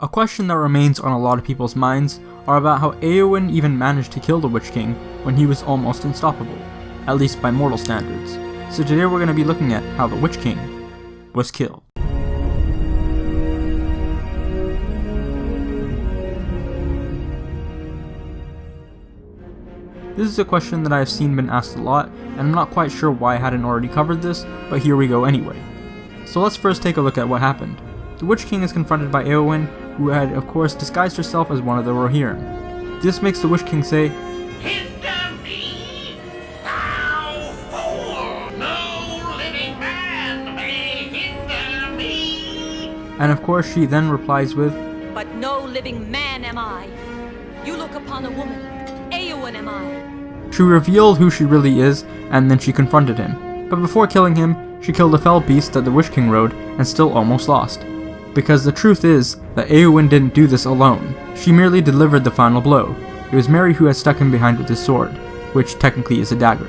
A question that remains on a lot of people's minds are about how Éowyn even managed to kill the Witch King when he was almost unstoppable, at least by mortal standards. So today we're going to be looking at how the Witch King was killed. This is a question that I have seen been asked a lot, and I'm not quite sure why I hadn't already covered this, but here we go anyway. So let's first take a look at what happened. The Witch King is confronted by Éowyn, who had of course disguised herself as one of the Rohirrim. This makes the Witch King say, "Hinder me, thou fool! No living man may hinder me!" And of course she then replies with, "But no living man am I. You look upon a woman. Éowyn am I." She revealed who she really is, and then she confronted him. But before killing him, she killed a fell beast that the Witch King rode, and still almost lost. Because the truth is that Éowyn didn't do this alone. She merely delivered the final blow. It was Merry who had stuck him behind with his sword, which technically is a dagger.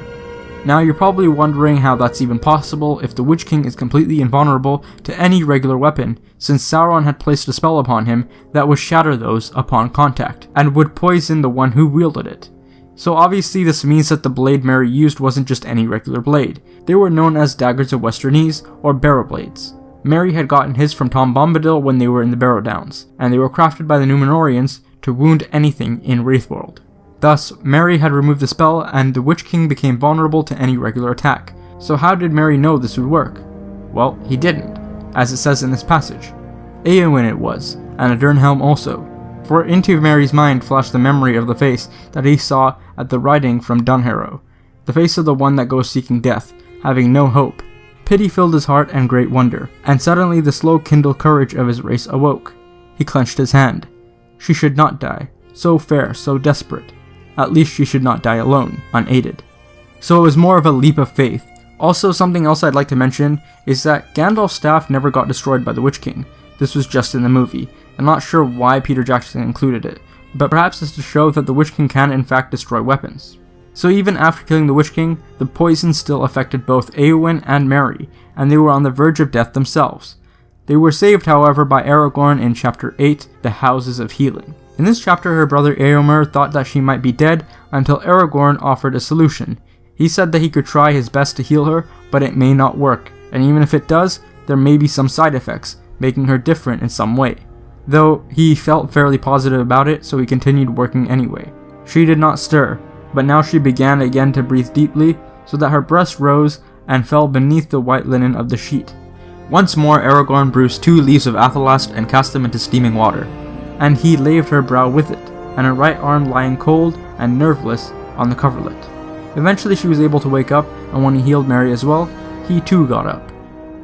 Now you're probably wondering how that's even possible if the Witch King is completely invulnerable to any regular weapon, since Sauron had placed a spell upon him that would shatter those upon contact, and would poison the one who wielded it. So obviously this means that the blade Merry used wasn't just any regular blade. They were known as daggers of Westernese, or barrow blades. Merry had gotten his from Tom Bombadil when they were in the Barrow Downs, and they were crafted by the Númenóreans to wound anything in Wraithworld. Thus, Merry had removed the spell, and the Witch King became vulnerable to any regular attack. So how did Merry know this would work? Well, he didn't, as it says in this passage. Éowyn it was, and Adernhelm also. For into Merry's mind flashed the memory of the face that he saw at the riding from Dunharrow, the face of the one that goes seeking death, having no hope. Pity filled his heart and great wonder, and suddenly the slow-kindled courage of his race awoke. He clenched his hand. She should not die, so fair, so desperate. At least she should not die alone, unaided. So it was more of a leap of faith. Also, something else I'd like to mention is that Gandalf's staff never got destroyed by the Witch King. This was just in the movie. I'm not sure why Peter Jackson included it, but perhaps it's to show that the Witch King can in fact destroy weapons. So even after killing the Witch King, the poison still affected both Éowyn and Merry, and they were on the verge of death themselves. They were saved, however, by Aragorn in Chapter 8, The Houses of Healing. In this chapter, her brother Éomer thought that she might be dead until Aragorn offered a solution. He said that he could try his best to heal her, but it may not work, and even if it does, there may be some side effects, making her different in some way. Though he felt fairly positive about it, so he continued working anyway. She did not stir, but now she began again to breathe deeply, so that her breast rose and fell beneath the white linen of the sheet. Once more Aragorn bruised 2 leaves of Athelast and cast them into steaming water, and he laved her brow with it, and her right arm lying cold and nerveless on the coverlet. Eventually she was able to wake up, and when he healed Merry as well, he too got up.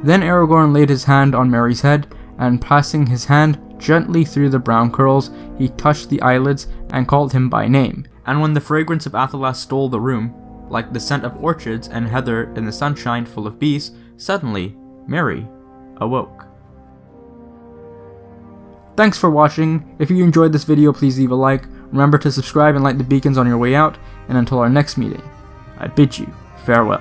Then Aragorn laid his hand on Merry's head, and passing his hand gently through the brown curls, he touched the eyelids and called him by name. And when the fragrance of Athelast stole the room, like the scent of orchids and heather in the sunshine full of bees, suddenly Merry awoke. Thanks for watching. If you enjoyed this video, please leave a like. Remember to subscribe and light the beacons on your way out, and until our next meeting, I bid you farewell.